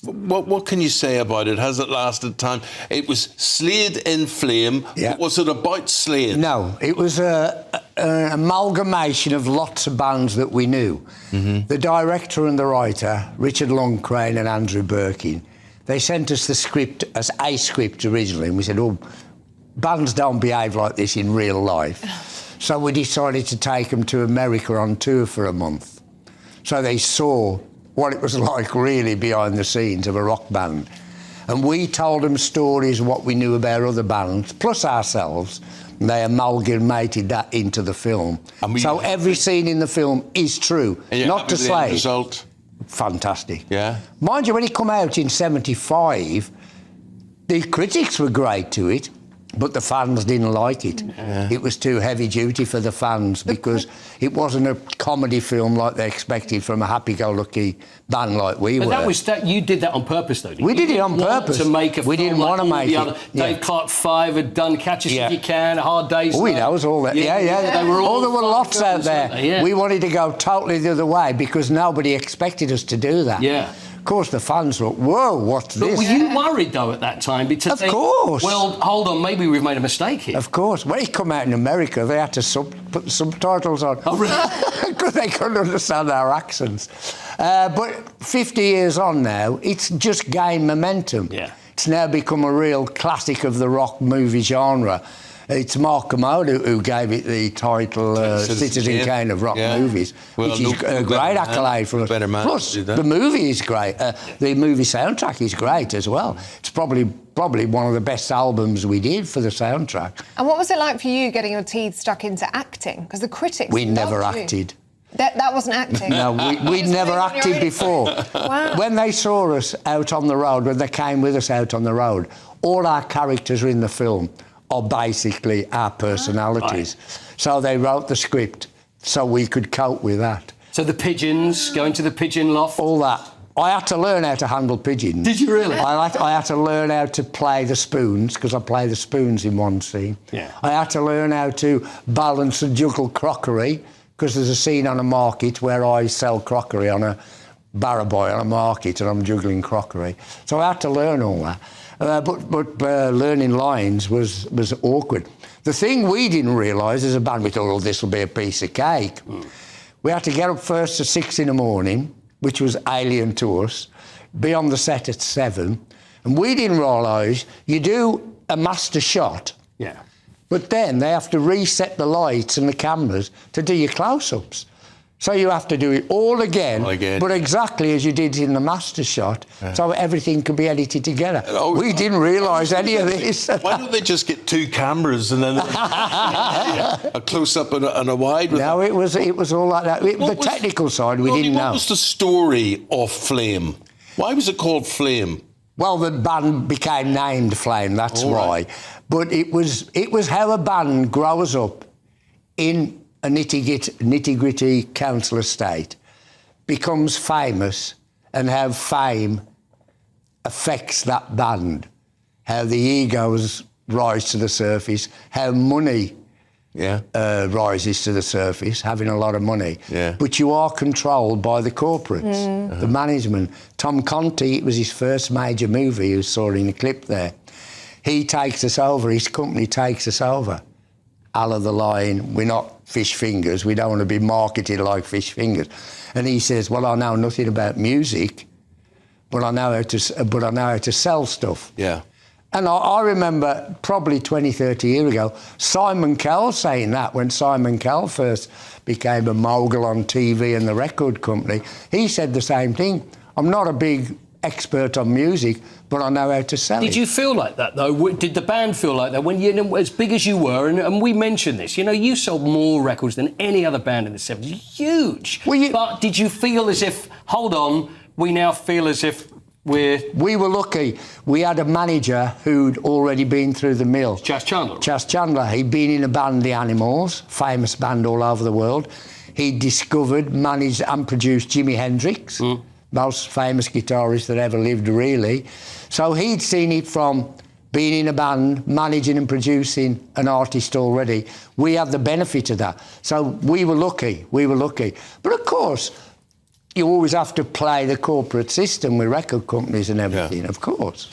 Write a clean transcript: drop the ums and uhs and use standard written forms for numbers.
What can you say about it? Has it lasted time? It was Slade in Flame. Yeah. Was it about Slade? No, it was an amalgamation of lots of bands that we knew. Mm-hmm. The director and the writer, Richard Longcrane and Andrew Birkin, they sent us the script as a script originally, and we said, oh, bands don't behave like this in real life. So we decided to take them to America on tour for a month. So they saw what it was like really behind the scenes of a rock band. And we told them stories of what we knew about other bands, plus ourselves, and they amalgamated that into the film. So every scene in the film is true, not to Slade. Result? Fantastic. Yeah. Mind you, when it came out in 75, the critics were great to it, but the fans didn't like it. Yeah. It was too heavy duty for the fans because it wasn't a comedy film like they expected from a happy-go-lucky band like we were. But you did that on purpose, though. We did it on purpose. To make a we film didn't want to make it. Dave Clark 5 had done Catch Us If You Can, Hard Day's Oh, that was all that. Yeah. There were lots out there. Yeah. We wanted to go totally the other way because nobody expected us to do that. Yeah. Of course, the fans thought, whoa, what's this? Were you worried, though, at that time? Because of course. Well, hold on, maybe we've made a mistake here. Of course. When it come out in America, they had to put subtitles on. Oh, really? Because they couldn't understand our accents. But 50 years on now, it's just gained momentum. Yeah. It's now become a real classic of the rock movie genre. It's Mark Kermode who gave it the title Citizen Kane of rock movies, which is a great accolade for us. Plus, the movie is great. The movie soundtrack is great as well. It's probably one of the best albums we did for the soundtrack. And what was it like for you getting your teeth stuck into acting? Because the critics We never loved you. acted. That wasn't acting? No, we'd never acted before. Wow. When they saw us out on the road, when they came with us out on the road, all our characters in the film are basically our personalities. Right. So they wrote the script so we could cope with that. So the pigeons, going to the pigeon loft? All that. I had to learn how to handle pigeons. Did you really? I had to learn how to play the spoons, because I play the spoons in one scene. Yeah. I had to learn how to balance and juggle crockery, because there's a scene on a market where I sell crockery on a barra boy on a market and I'm juggling crockery. So I had to learn all that. But learning lines was awkward. The thing we didn't realise as a band, we thought, oh, this will be a piece of cake. Mm. We had to get up first at 6 in the morning, which was alien to us, be on the set at 7, and we didn't realise you do a master shot, but then they have to reset the lights and the cameras to do your close-ups. So you have to do it all again, but exactly as you did in the master shot, so everything could be edited together. We didn't realise any of this. Why don't they just get 2 cameras and then a close-up and a wide? No, it was all like that. The technical side, we didn't know. What was the story of Flame? Why was it called Flame? Well, the band became named Flame, that's why. But it was how a band grows up in a nitty-gritty council estate, becomes famous, and how fame affects that band, how the egos rise to the surface, how money rises to the surface, having a lot of money. Yeah. But you are controlled by the corporates, the management. Tom Conti, it was his first major movie, you saw in the clip there. He takes us over, his company takes us over. Al of the line, we're not fish fingers, we don't want to be marketed like fish fingers. And he says, well, I know nothing about music, but I know how to sell stuff. Yeah. And I remember probably 20, 30 years ago, Simon Cowell saying that when Simon Cowell first became a mogul on TV and the record company. He said the same thing. I'm not a big expert on music, but I know how to sell it. Did you feel like that, though? Did the band feel like that? When you, as big as you were, and we mentioned this, you sold more records than any other band in the 70s. Huge. But did you feel as if, hold on, we now feel as if we were lucky. We had a manager who'd already been through the mill. Chas Chandler. Chas Chandler. He'd been in a band, The Animals, famous band all over the world. He discovered, managed and produced Jimi Hendrix, most famous guitarist that ever lived, really. So he'd seen it from being in a band, managing and producing an artist already. We had the benefit of that. So we were lucky. But of course, you always have to play the corporate system with record companies and everything, of course.